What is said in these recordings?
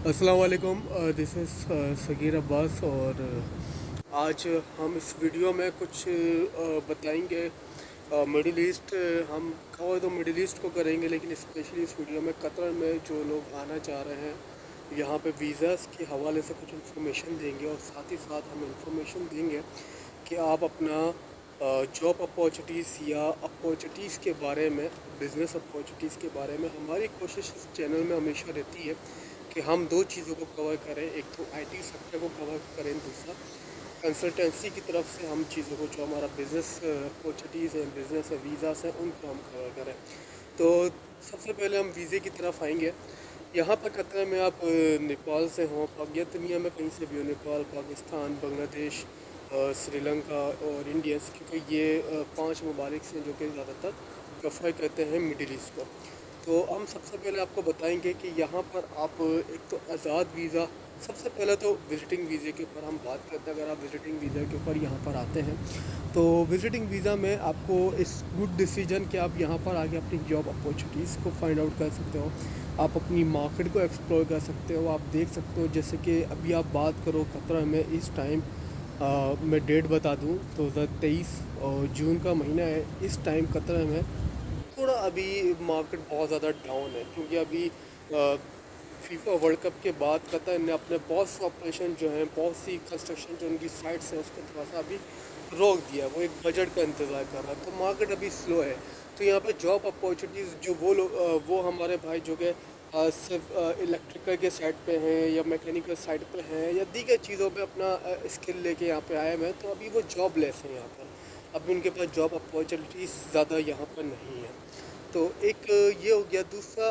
अस्सलाम वालेकुम। This is Sagir Abbas और आज हम इस वीडियो में कुछ बताएंगे मिडिल ईस्ट। हम कहो तो मिडिल ईस्ट को करेंगे, लेकिन स्पेशली इस वीडियो में कतर में जो लोग आना चाह रहे हैं यहाँ पे वीज़ास के हवाले से कुछ इन्फॉर्मेशन देंगे और साथ ही साथ हम इन्फॉर्मेशन देंगे कि आप अपना जॉब अपॉर्चुनिटीज़ या अपॉर्चुनिटीज़ के बारे में, बिज़नेस अपॉर्चुनिटीज़ के बारे में हमारी कोशिश इस चैनल में हमेशा रहती है कि हम दो चीज़ों को कवर करें। एक तो आईटी सेक्टर को कवर करें, दूसरा कंसल्टेंसी की तरफ से हम चीज़ों को, जो हमारा बिज़नेस अपॉर्चुनिटीज़ हैं, बिज़नेस वीज़ास हैं, उनको हम कवर करें। तो सबसे पहले हम वीज़े की तरफ आएंगे। यहाँ पर कतर में आप नेपाल से हों, या दुनिया में कहीं से भी हो, नेपाल, पाकिस्तान, बांग्लादेश, श्रीलंका और इंडिया, क्योंकि ये 5 ममालिक से जो कि ज़्यादातर प्रेफर करते हैं मिडिल ईस्ट को। तो हम सबसे पहले आपको बताएंगे कि यहाँ पर आप एक तो आज़ाद वीज़ा, सबसे पहले तो विज़िटिंग वीज़े के ऊपर हम बात करते हैं। अगर आप विज़िटिंग वीज़ा के ऊपर यहाँ पर आते हैं तो विज़िटिंग वीज़ा में आपको इस गुड डिसीजन कि आप यहाँ पर आके अपनी जॉब अपॉर्चुनिटीज़ को फाइंड आउट कर सकते हो, आप अपनी मार्केट को एक्सप्लोर कर सकते हो। आप देख सकते हो जैसे कि अभी आप बात करो कतर में इस टाइम, मैं डेट बता दूँ, 2023 और जून का महीना है। इस टाइम कतर में थोड़ा अभी मार्केट बहुत ज़्यादा डाउन है, क्योंकि अभी फीफा वर्ल्ड कप के बाद कतर ने अपने बहुत से ऑपरेशन जो हैं, बहुत सी कंस्ट्रक्शन जो उनकी साइट्स हैं, उसको थोड़ा सा अभी रोक दिया। वो एक बजट का इंतज़ार कर रहा है, तो मार्केट अभी स्लो है। तो यहाँ पे जॉब अपॉर्चुनिटीज़ जो वो लोग, वो हमारे भाई जो कि सिर्फ इलेक्ट्रिकल के साइड पे हैं या मैकेनिकल साइड पे हैं या दीगर चीज़ों पे अपना स्किल लेके यहाँ पे आए हुए हैं, तो अभी वो जॉब लेस हैं यहाँ पर। अभी उनके पास जॉब अपॉर्चुनिटीज़ ज़्यादा यहाँ पर नहीं है। तो एक ये हो गया। दूसरा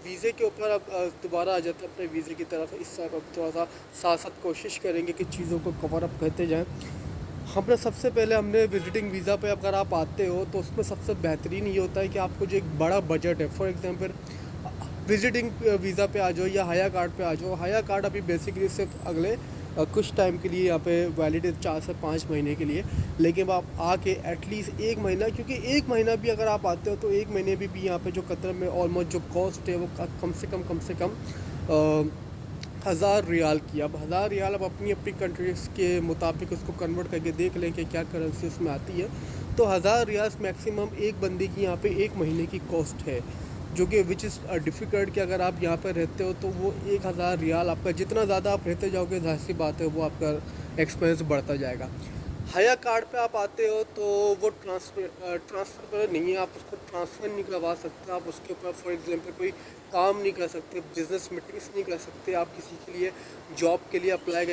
वीज़े के ऊपर अब दोबारा आ जाते हैं अपने वीज़े की तरफ। इस साल अब थोड़ा सा साथ साथ कोशिश करेंगे कि चीज़ों को कवर अप करते जाएं। हमने सबसे पहले हमने विजिटिंग वीज़ा पे अगर आप आते हो तो उसमें सबसे बेहतरीन ये होता है कि आपको जो एक बड़ा बजट है, फॉर एग्जांपल विजिटिंग वीज़ा पे आ जाओ या हाया कार्ड पे आ जाओ। हाया कार्ड अभी बेसिकली सिर्फ अगले कुछ टाइम के लिए यहाँ पे वैलिड है, 4 से 5 महीने के लिए। लेकिन अब आप आके एटलीस्ट 1 महीना, क्योंकि 1 महीना भी अगर आप आते हो तो 1 महीने भी यहाँ पे जो कतर में ऑलमोस्ट जो कॉस्ट है वो कम से कम 1000 रियाल की। अब 1000 रियाल अब अपनी अपनी कंट्रीज़ के मुताबिक उसको कन्वर्ट करके देख लें कि क्या करेंसी उसमें आती है। तो 1000 रियाल मैक्सिमम एक बंदे की यहाँ पे 1 महीने की कॉस्ट है, जो कि विच इज़ डिफ़िकल्ट कि अगर आप यहाँ पर रहते हो तो वो 1000 रियाल आपका, जितना ज़्यादा आप रहते जाओगे ज़ाहिर सी बात है वो आपका एक्सपेंस बढ़ता जाएगा। हाया कार्ड पे आप आते हो तो वो ट्रांसफ़र नहीं है, आप उसको ट्रांसफ़र नहीं करवा सकते। आप उसके ऊपर फॉर एग्जांपल कोई काम नहीं कर सकते, बिज़नेस मीटिंग्स नहीं कर सकते। आप किसी के लिए जॉब के लिए अप्लाई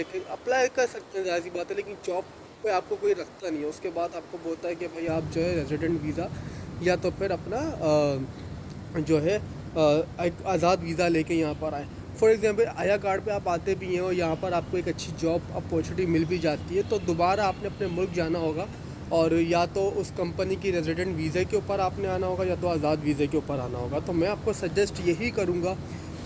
कर सकते हैं, ज़ाहिर सी बात है, लेकिन जॉब पे आपको कोई रखता नहीं है। उसके बाद आपको बोलता है कि भाई आप जो है रेजिडेंट वीज़ा या तो फिर अपना जो है एक आज़ाद वीज़ा लेके यहाँ पर आए। फॉर एग्जांपल आया कार्ड पे आप आते भी हैं और यहाँ पर आपको एक अच्छी जॉब अपॉर्चुनिटी मिल भी जाती है, तो दोबारा आपने अपने मुल्क जाना होगा और या तो उस कंपनी की रेजिडेंट वीज़े के ऊपर आपने आना होगा या तो आज़ाद वीज़े के ऊपर आना होगा। तो मैं आपको सजेस्ट यही करूँगा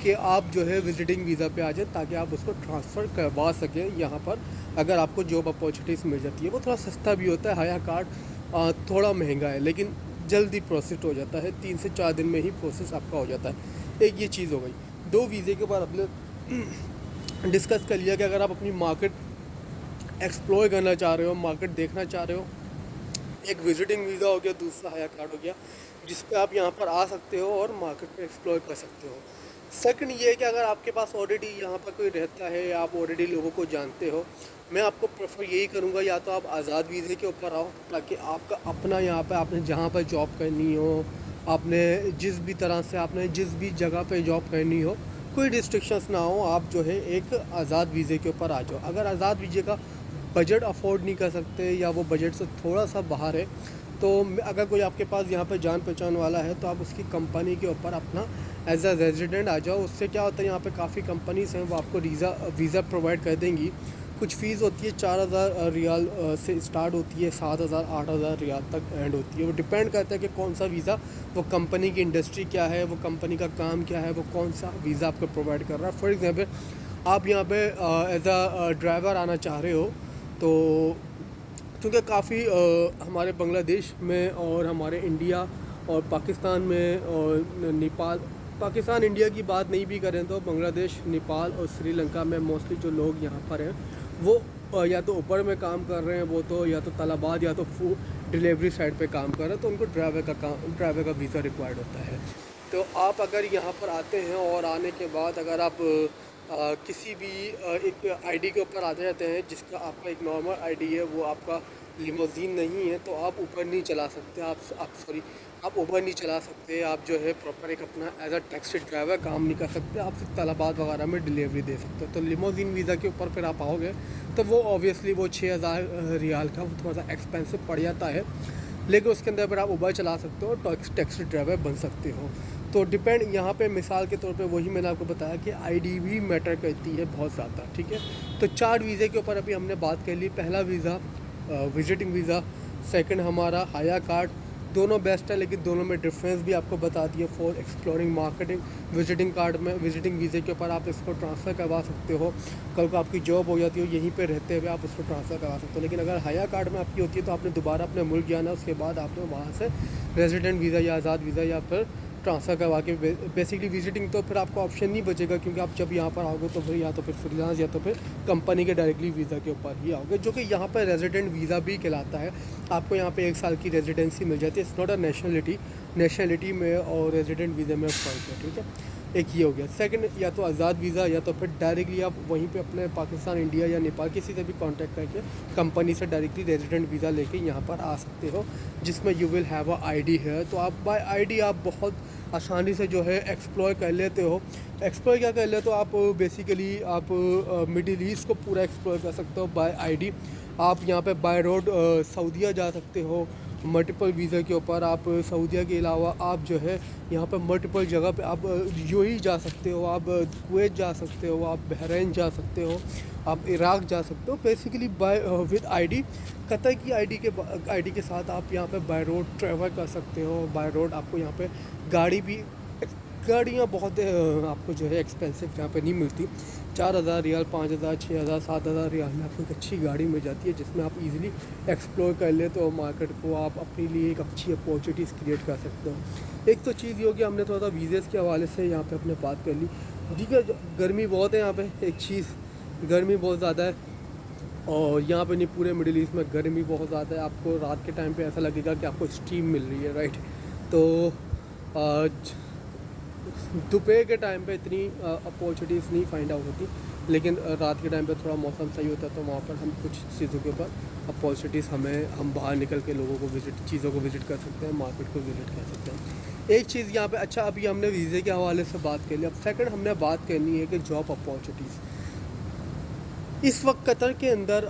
कि आप जो है विजिटिंग वीज़ा पे आ जाए, ताकि आप उसको ट्रांसफ़र करवा सकें यहाँ पर। अगर आपको जॉब अपॉर्चुनिटीज़ मिल जाती है, वो थोड़ा सस्ता भी होता है। हाया कार्ड थोड़ा महंगा है, लेकिन जल्दी प्रोसेस हो जाता है, 3 से 4 दिन में ही प्रोसेस आपका हो जाता है। एक ये चीज़ हो गई। 2 वीज़े के बाद अपने डिस्कस कर लिया कि अगर आप अपनी मार्केट एक्सप्लोर करना चाह रहे हो, मार्केट देखना चाह रहे हो, एक विजिटिंग वीज़ा हो गया, दूसरा हाया कार्ड हो गया, जिस पे आप यहाँ पर आ सकते हो और मार्केट को एक्सप्लोर कर सकते हो। सेकंड ये है कि अगर आपके पास ऑलरेडी यहाँ पर कोई रहता है या आप ऑलरेडी लोगों को जानते हो, मैं आपको प्रेफर यही करूँगा या तो आप आज़ाद वीज़े के ऊपर आओ, ताकि आपका अपना यहाँ पर आपने जहाँ पर जॉब करनी हो, आपने जिस भी तरह से आपने जिस भी जगह पे जॉब करनी हो, कोई रिस्ट्रिक्शंस ना हो, आप जो है एक आज़ाद वीज़े के ऊपर आ जाओ। अगर आज़ाद वीज़े का बजट अफोर्ड नहीं कर सकते या वो बजट से थोड़ा सा बाहर है, तो अगर कोई आपके पास यहाँ पर जान पहचान वाला है तो आप उसकी कंपनी के ऊपर अपना एज अ रेजिडेंट आ जाओ। उससे क्या होता है, यहाँ पे काफ़ी कंपनीज़ हैं, वो आपको वीज़ा प्रोवाइड कर देंगी। कुछ फ़ीस होती है, 4000 रियाल से स्टार्ट होती है, 7000 8000 रियाल तक एंड होती है। वो डिपेंड करता है कि कौन सा वीज़ा, वो कंपनी की इंडस्ट्री क्या है, वो कंपनी का काम क्या है, वो कौन सा वीज़ा आपको प्रोवाइड कर रहा है। फॉर एग्जांपल आप यहाँ पे एज अ ड्राइवर आना चाह रहे हो, तो क्योंकि काफ़ी हमारे बांग्लादेश में और हमारे इंडिया और पाकिस्तान में और नेपाल पाकिस्तान इंडिया की बात नहीं भी करें तो बांग्लादेश, नेपाल और श्रीलंका में मोस्टली जो लोग यहाँ पर हैं वो या तो ऊपर में काम कर रहे हैं, वो तो या तो तालाबाद या तो फूड डिलीवरी साइड पे काम कर रहे हैं, तो उनको ड्राइवर का वीज़ा रिक्वायर्ड होता है। तो आप अगर यहाँ पर आते हैं और आने के बाद अगर आप किसी भी एक आईडी के ऊपर आ जाते हैं जिसका आपका एक नॉर्मल आईडी है, वो आपका लिमोजीन नहीं है, तो आप ऊपर नहीं चला सकते, आप ऊबर नहीं चला सकते, आप जो है प्रॉपर एक अपना एज अ टैक्सी ड्राइवर काम नहीं कर सकते, आप सिर्फ तालाबाद वगैरह में डिलीवरी दे सकते हो। तो लिमोजीन वीज़ा के ऊपर फिर आप आओगे तो वो ऑब्वियसली वो 6000 रियाल का वो थोड़ा सा एक्सपेंसिव पड़ जाता है, लेकिन उसके अंदर फिर आप ऊबर चला सकते हो, टैक्सी ड्राइवर बन सकते हो। तो डिपेंड यहाँ पे मिसाल के तौर पे वही मैंने आपको बताया कि आईडी भी मैटर करती है बहुत ज़्यादा, ठीक है। तो 4 वीज़े के ऊपर अभी हमने बात कर ली। पहला वीज़ा विजिटिंग वीज़ा, सेकंड हमारा हाया कार्ड। दोनों बेस्ट है लेकिन दोनों में डिफरेंस भी आपको बता दिया। For exploring marketing, visiting card में विजिटिंग वीज़े के ऊपर आप इसको ट्रांसफ़र करवा सकते हो, कल को आपकी जॉब हो जाती हो यहीं पे रहते हुए आप इसको ट्रांसफ़र करवा सकते हो। लेकिन अगर हाया कार्ड में आपकी होती है तो आपने दोबारा अपने मुल्क जाना, उसके बाद आपने वहाँ से रेजिडेंट वीज़ा या आज़ाद वीज़ा या फिर ट्रांसफ़र करवा के बेसिकली विजिटिंग तो फिर आपको ऑप्शन नहीं बचेगा, क्योंकि आप जब यहाँ पर आओगे तो फिर या तो फिर फ्रीलांस या तो फिर कंपनी के डायरेक्टली वीज़ा के ऊपर ही आओगे, जो कि यहाँ पर रेजिडेंट वीज़ा भी कहलाता है। आपको यहाँ पे 1 साल की रेजिडेंसी मिल जाती है। इट्स नॉट अ नेशनलिटी में और रेजिडेंट वीज़ा में फ़र्क है, ठीक है। एक ये हो गया। सेकंड, या तो आज़ाद वीज़ा या तो फिर डायरेक्टली आप वहीं पे अपने पाकिस्तान, इंडिया या नेपाल किसी से भी कांटेक्ट करके कंपनी से डायरेक्टली रेजिडेंट वीज़ा लेके यहाँ पर आ सकते हो, जिसमें you will have a ID है। तो आप बाय आईडी आप बहुत आसानी से जो है एक्सप्लोर कर लेते हो। एक्सप्लोर क्या कर लेते हो आप, बेसिकली आप मिडिल ईस्ट को पूरा एक्सप्लोर कर सकते हो बाय आईडी। आप यहाँ पे बाय रोड सऊदीया जा सकते हो मल्टीपल वीज़ा के ऊपर। आप सऊदीया के अलावा आप जो है यहाँ पर मल्टीपल जगह पे आप यूएई जा सकते हो, आप कुवैत जा सकते हो, आप बहरीन जा सकते हो, आप इराक जा सकते हो, basically bye with ID. Qatar की आईडी के साथ आप यहाँ पे बाय रोड ट्रैवल कर सकते हो। बाय रोड आपको यहाँ पे गाड़ियाँ बहुत आपको जो है एक्सपेंसिव यहाँ पे नहीं मिलती। 4000 रियाल, 5000, 6000, 7000 रियाल में आपको एक अच्छी गाड़ी मिल जाती है, जिसमें आप इजीली एक्सप्लोर कर लेते हो मार्केट को। आप अपने लिए एक अच्छी अपॉर्चुनिटीज़ क्रिएट कर सकते हो। एक तो चीज़ ये होगी, हमने थोड़ा सा वीज़ेज़ के हवाले से यहाँ पे अपने बात कर ली, ठीक है। गर्मी बहुत है यहाँ पे, एक चीज़ गर्मी बहुत ज़्यादा है, और यहाँ पे नहीं पूरे मिडिल ईस्ट में गर्मी बहुत ज़्यादा है। आपको रात के टाइम पे ऐसा लगेगा कि आपको स्टीम मिल रही है, राइट। तो दोपहर के टाइम पे इतनी अपॉर्चुनिटीज़ नहीं फाइंड आउट होती, लेकिन रात के टाइम पे थोड़ा मौसम सही होता है, तो वहाँ पर हम कुछ चीज़ों के ऊपर अपॉर्चुनिटीज़ हम बाहर निकल के लोगों को चीज़ों को विज़िट कर सकते हैं, मार्केट को विज़िट कर सकते हैं। एक चीज़ यहाँ पे, अच्छा अभी हमने वीज़े के हवाले से बात कर ली, अब सेकंड हमने बात करनी है कि जॉब अपॉर्चुनिटीज़। इस वक्त कतर के अंदर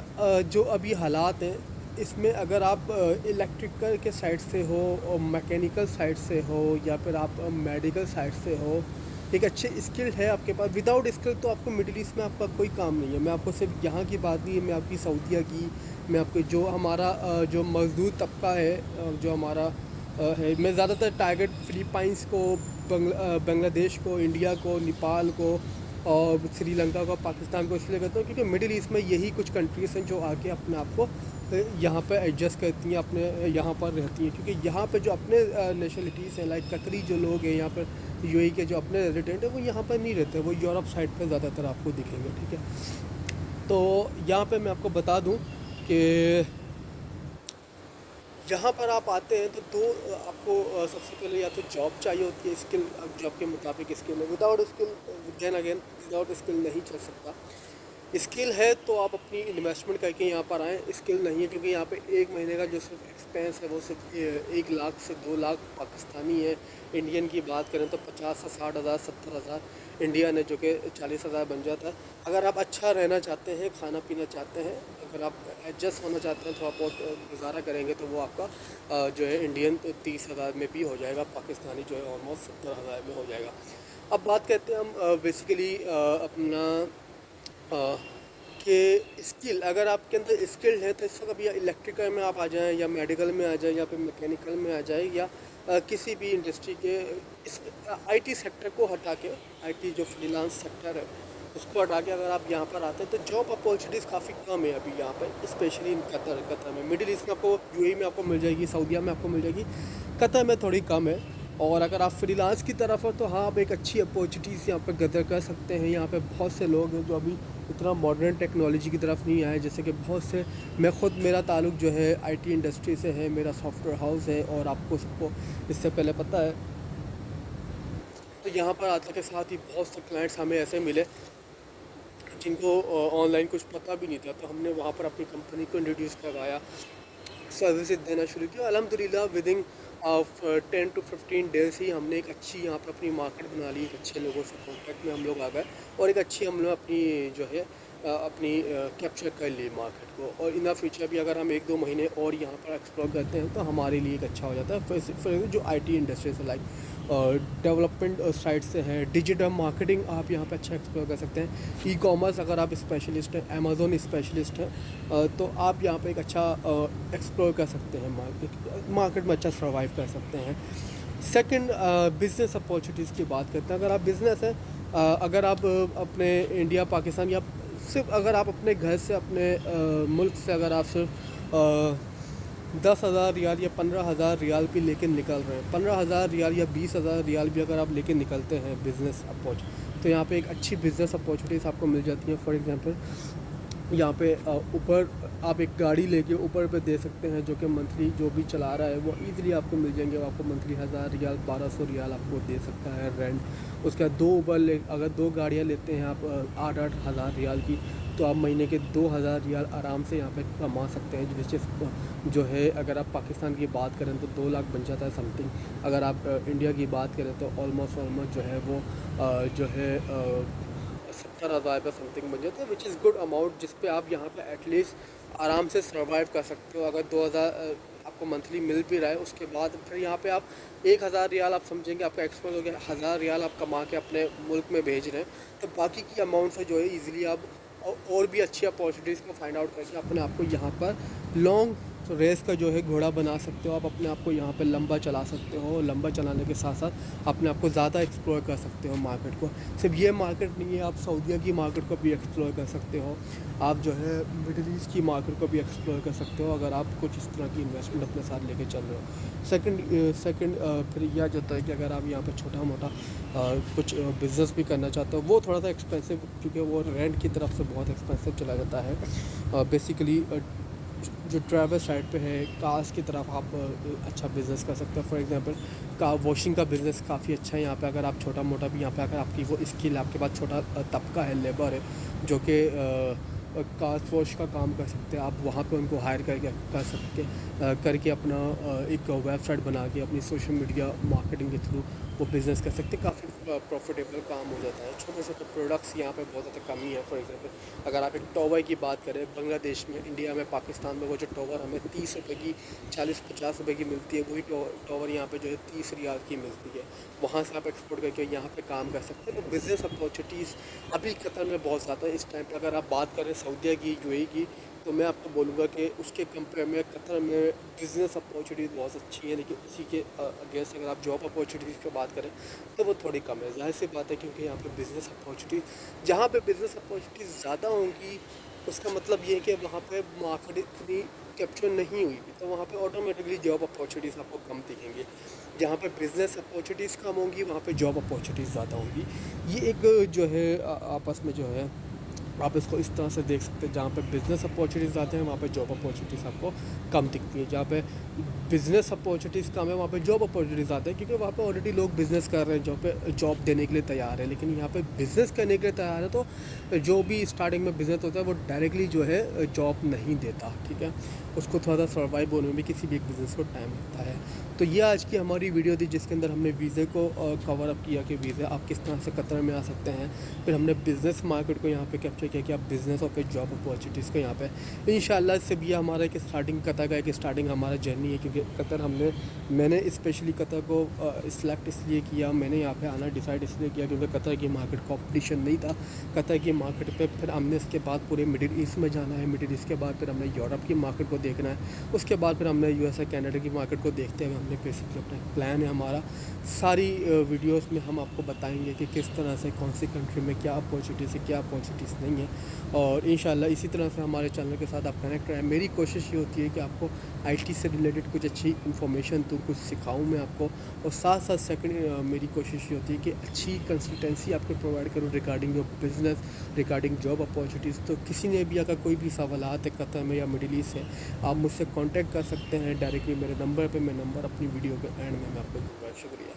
जो अभी हालात हैं, इसमें अगर आप इलेक्ट्रिकल के साइड से हो और मैकेनिकल साइड से हो या फिर आप मेडिकल साइड से हो, एक अच्छे स्किल है आपके पास, विदाउट स्किल तो आपको मिडिल ईस्ट में आपका कोई काम नहीं है। मैं आपको सिर्फ यहाँ की बात नहीं है, मैं आपकी सऊदीया की, मैं आपको जो हमारा जो मजदूर तबका है जो हमारा है, मैं ज़्यादातर टारगेट फिलीपाइंस को, बांग्लादेश को, इंडिया को, नेपाल को और श्रीलंका को, पाकिस्तान को इसलिए कहता हूँ क्योंकि मिडिल ईस्ट में यही कुछ कंट्रीज़ हैं जो आके अपने आप को यहाँ पे एडजस्ट करती हैं, अपने यहाँ पर रहती हैं। क्योंकि यहाँ पे जो अपने नेशनलिटीज़ हैं, लाइक कतरी जो लोग हैं यहाँ पर, यूएई के जो अपने रेजिडेंट हैं, वो यहाँ पर नहीं रहते, वो यूरोप साइड पे ज़्यादातर आपको दिखेंगे, ठीक है। तो यहाँ पे मैं आपको बता दूँ कि यहाँ पर आप आते हैं तो आपको सबसे पहले या तो जॉब चाहिए होती है, स्किल जॉब के मुताबिक स्किल है। Without skill then again without skill नहीं चल सकता। स्किल है तो आप अपनी इन्वेस्टमेंट करके यहाँ पर आएँ, स्किल नहीं है क्योंकि यहाँ पे 1 महीने का जो सिर्फ एक्सपेंस है वो सिर्फ 1 लाख से 2 लाख पाकिस्तानी है। इंडियन की बात करें तो 50 से 60 हज़ार, 70 हज़ार इंडियन है, जो कि 40 हज़ार बन जाता है। अगर आप अच्छा रहना चाहते हैं, खाना पीना चाहते हैं, अगर आप एडजस्ट होना चाहते हैं, थोड़ा बहुत गुजारा करेंगे, तो वो आपका जो है इंडियन 30 हज़ार में भी हो जाएगा, पाकिस्तानी जो है ऑलमोस्ट 70 हज़ार में हो जाएगा। अब बात करते हैं हम बेसिकली अपना कि स्किल, अगर आपके अंदर स्किल है तो इस वक्त अभी इलेक्ट्रिकल में आप आ जाएं या मेडिकल में आ जाएं या फिर मैकेनिकल में आ जाएं या किसी भी इंडस्ट्री के आईटी सेक्टर को हटा के, आईटी जो फ्रीलांस सेक्टर है उसको हटा के अगर आप यहाँ पर आते हैं तो जॉब अपॉर्चुनिटीज़ काफ़ी कम है अभी यहाँ पर, स्पेशली इन कतर में। मिडिल ईस्ट में आपको, यूएई में आपको मिल जाएगी, सऊदीया में आपको मिल जाएगी, कतर में थोड़ी कम है। और अगर आप फ्रीलांस की तरफ हो तो हाँ, आप एक अच्छी अपॉर्चुनिटीज़ यहाँ पे गदर कर सकते हैं। यहाँ पे बहुत से लोग हैं जो अभी इतना मॉडर्न टेक्नोलॉजी की तरफ नहीं आए, जैसे कि बहुत से, मैं ख़ुद, मेरा ताल्लुक़ जो है आईटी इंडस्ट्री से है, मेरा सॉफ्टवेयर हाउस है, और आपको सबको इससे पहले पता है। तो यहाँ पर आने के साथ ही बहुत से क्लाइंट्स हमें ऐसे मिले जिनको ऑनलाइन कुछ पता भी नहीं था, तो हमने वहाँ पर अपनी कंपनी को इंट्रोड्यूस करवाया, सर्विसेज देना शुरू किया। अल्हम्दुलिल्लाह विदिन ऑफ 10 to 15 डेज़ ही हमने एक अच्छी यहाँ पर अपनी मार्केट बना ली, एक अच्छे लोगों से कॉन्टैक्ट में हम लोग आ गए, और एक अच्छी हम लोग अपनी जो है अपनी कैप्चर कर ली मार्केट को। और इन द फ्यूचर भी अगर हम 1-2 महीने और यहाँ पर एक्सप्लोर करते हैं तो हमारे लिए एक अच्छा हो जाता है। फिर जो आईटी इंडस्ट्री से लाइक डेवलपमेंट साइड से है, डिजिटल मार्केटिंग आप यहाँ पे अच्छा एक्सप्लोर कर सकते हैं। ई कॉमर्स अगर आप स्पेशलिस्ट हैं, अमेज़ोन स्पेशलिस्ट हैं, तो आप यहाँ पे एक अच्छा एक्सप्लोर कर सकते हैं, मार्केट में अच्छा सर्वाइव कर सकते हैं। सेकंड, बिज़नेस अपॉर्चुनिटीज़ की बात करते हैं। अगर आप बिज़नेस है, अगर आप अपने इंडिया, पाकिस्तान, या सिर्फ अगर आप अपने घर से, अपने मुल्क से अगर आप सिर्फ 10,000 रियाल या 15,000 रियाल भी लेके निकल रहे हैं, 15,000 रियाल या 20,000 रियाल भी अगर आप लेके निकलते हैं बिज़नेस अप्रोच, तो यहाँ पे एक अच्छी बिज़नेस अपॉर्चुनिटीज़ आपको मिल जाती हैं। फॉर एग्जांपल यहाँ पे ऊपर आप एक गाड़ी लेके ऊपर पे दे सकते हैं, जो कि मंथली जो भी चला रहा है वो ईज़िली आपको मिल जाएंगे। वो आपको मंथली 1,000 रियाल, 1,200 रियाल आपको दे सकता है रेंट। उसके बाद 2 ऊबर अगर 2 गाड़ियाँ लेते हैं आप 8-8 हज़ार रियाल की, तो आप महीने के 2,000 रियाल आराम से यहाँ पे कमा सकते हैं, जिससे जो है अगर आप पाकिस्तान की बात करें तो 2 लाख बन जाता है समथिंग। अगर आप इंडिया की बात करें तो ऑलमोस्ट जो है वो जो है 70,000 रुपये समथिंग बन जाता है, विच इज़ गुड अमाउंट, जिस पे आप यहाँ पे एटलीस्ट आराम से सर्वाइव कर सकते हो। अगर 2,000 आपको मंथली मिल भी रहा है, उसके बाद फिर यहाँ पे आप 1,000 रियाल आप समझेंगे आपका एक्सपोज हो गया, 1,000 रियाल आप कमा के अपने मुल्क में भेज रहे हैं, तो बाकी की अमाउंट से जो है ईज़िली आप और भी अच्छी अपॉर्चुनिटीज़ को फाइंड आउट करके अपने आप को यहाँ पर लॉन्ग रेस का जो है घोड़ा बना सकते हो। आप अपने आप को यहाँ पे लंबा चला सकते हो, लंबा चलाने के साथ साथ अपने आप को ज़्यादा एक्सप्लोर कर सकते हो मार्केट को। सिर्फ ये मार्केट नहीं है, आप सऊदीया की मार्केट को भी एक्सप्लोर कर सकते हो, आप जो है मिडिल ईस्ट की मार्केट को भी एक्सप्लोर कर सकते हो, अगर आप कुछ इस तरह की इन्वेस्टमेंट अपने साथ लेके चल रहे हो। सेकंड फिर यह जाता है कि अगर आप यहाँ पर छोटा मोटा कुछ बिज़नेस भी करना चाहते हो, वो थोड़ा सा एक्सपेंसिव, क्योंकि वो रेंट की तरफ से बहुत एक्सपेंसिव चला जाता है। बेसिकली जो ट्रैवल साइड पे है, कार्स की तरफ आप अच्छा बिज़नेस कर सकते हो। फॉर एग्जांपल कार वॉशिंग का बिज़नेस काफ़ी अच्छा है यहाँ पे। अगर आप छोटा मोटा भी यहाँ पे, अगर आपकी वो स्किल, आपके पास छोटा तबका है, लेबर है जो कि कार वॉश का काम कर सकते हैं, आप वहाँ पे उनको हायर करके कर सकते करके अपना एक वेबसाइट बना के अपनी सोशल मीडिया मार्केटिंग के थ्रू वो बिज़नेस कर सकते हैं। काफ़ी प्रॉफिटेबल काम हो जाता है। छोटे छोटे प्रोडक्ट्स यहाँ पे बहुत ज़्यादा कमी है। फॉर एग्जांपल अगर आप एक टॉवर की बात करें, बांग्लादेश में, इंडिया में, पाकिस्तान में, वो जो टॉवर हमें 30 रुपये की, 40-50 रुपये की मिलती है, वही टॉवर यहाँ पे जो है 30 रियाल की मिलती है। वहाँ से आप एक्सपोर्ट करके यहाँ पे काम कर सकते हैं। तो बिज़नेस अपॉर्चुनिटीज़ अभी कतर में बहुत ज़्यादा है इस टाइम पे। अगर आप बात करें सऊदीया की, यूएई की, तो मैं आपको बोलूँगा कि उसके कंपेयर में कतर में बिज़नेस अपॉर्चुनिटीज़ बहुत अच्छी है, लेकिन उसी के अगेंस्ट अगर आप जॉब अपॉर्चुनिटीज़ की बात करें तो वो थोड़ी कम है। ज़ाहिर सी बात है, क्योंकि यहाँ पे बिज़नेस अपॉर्चुनिटीज़, जहाँ पे बिज़नेस अपॉर्चुनिटीज़ ज़्यादा होंगी, उसका मतलब ये है कि वहाँ पे मार्केट इतनी कैप्चर नहीं हुई, तो वहाँ पे ऑटोमेटिकली जॉब अपॉर्चुनिटीज़ आपको कम दिखेंगी। जहाँ पे बिज़नेस अपॉर्चुनिटीज़ कम होंगी, वहाँ पे जॉब अपॉर्चुनिटीज़ ज़्यादा होंगी। ये एक जो है आपस में जो है आप इसको इस तरह से देख सकते हैं। जहाँ पे बिज़नेस अपॉर्चुनिटीज़ आते हैं, वहाँ पे जॉब अपॉर्चुनिटीज़ आपको कम दिखती है। जहाँ पे बिज़नेस अपॉर्चुनिटीज़ कम है, वहाँ पे जॉब अपॉर्चुनिटीज़ आते हैं, क्योंकि वहाँ पे ऑलरेडी लोग बिज़नेस कर रहे हैं, जहाँ पे जॉब देने के लिए तैयार है। लेकिन यहाँ पे बिज़नेस करने के लिए तैयार है, तो जो भी स्टार्टिंग में बिज़नेस होता है वो डायरेक्टली जो है जॉब नहीं देता, ठीक है। उसको थोड़ा सा सर्वाइव होने में भी किसी भी एक बिज़नेस को टाइम लगता है। तो ये आज की हमारी वीडियो थी, जिसके अंदर हमने वीज़े को कवर अप किया कि वीज़ा आप किस तरह से कतर में आ सकते हैं। फिर हमने बिज़नेस मार्केट को यहाँ पे कैप्चर किया कि आप बिज़नेस और फिर जॉब अपॉर्चुनिटीज़ को यहाँ पे इंशाल्लाह से भी हमारा एक स्टार्टिंग कतर का एक स्टार्टिंग हमारा जर्नी है, क्योंकि कतर मैंने स्पेशली कतर को सिलेक्ट इसलिए किया, मैंने यहाँ पे आना डिसाइड इसलिए किया क्योंकि कतर की मार्केट कॉम्पिटिशन नहीं था। कतर की मार्केट पे फिर हमने इसके बाद पूरे मिडिल ईस्ट में जाना है, मिडिल ईस्ट के बाद फिर हमने यूरोप की मार्केट को देखना है, उसके बाद फिर हमने यूएसए कनाडा की मार्केट को देखते हुए हमने चलें। बेसिकली अपना एक प्लान है हमारा, सारी वीडियोस में हम आपको बताएंगे कि किस तरह से कौन सी कंट्री में क्या अपॉर्चुनिटीज़ है, क्या अपॉर्चुनिटीज़ नहीं है। और इंशाल्लाह इसी तरह से हमारे चैनल के साथ आप कनेक्ट रहें। मेरी कोशिश ये होती है कि आपको आईटी से रिलेटेड कुछ अच्छी इन्फॉर्मेशन दूँ, कुछ सिखाऊँ मैं आपको, और साथ साथ सेकंड मेरी कोशिश ये होती है कि अच्छी कंसल्टेंसी आपको प्रोवाइड करूँ regarding your business, regarding job opportunities. तो किसी ने भी अगर कोई भी सवालात है कतर में या मिडिल ईस्ट है, आप मुझसे कांटेक्ट कर सकते हैं डायरेक्टली मेरे नंबर पे। मैं नंबर अपनी वीडियो के एंड में मैं आपको दूँगा। शुक्रिया।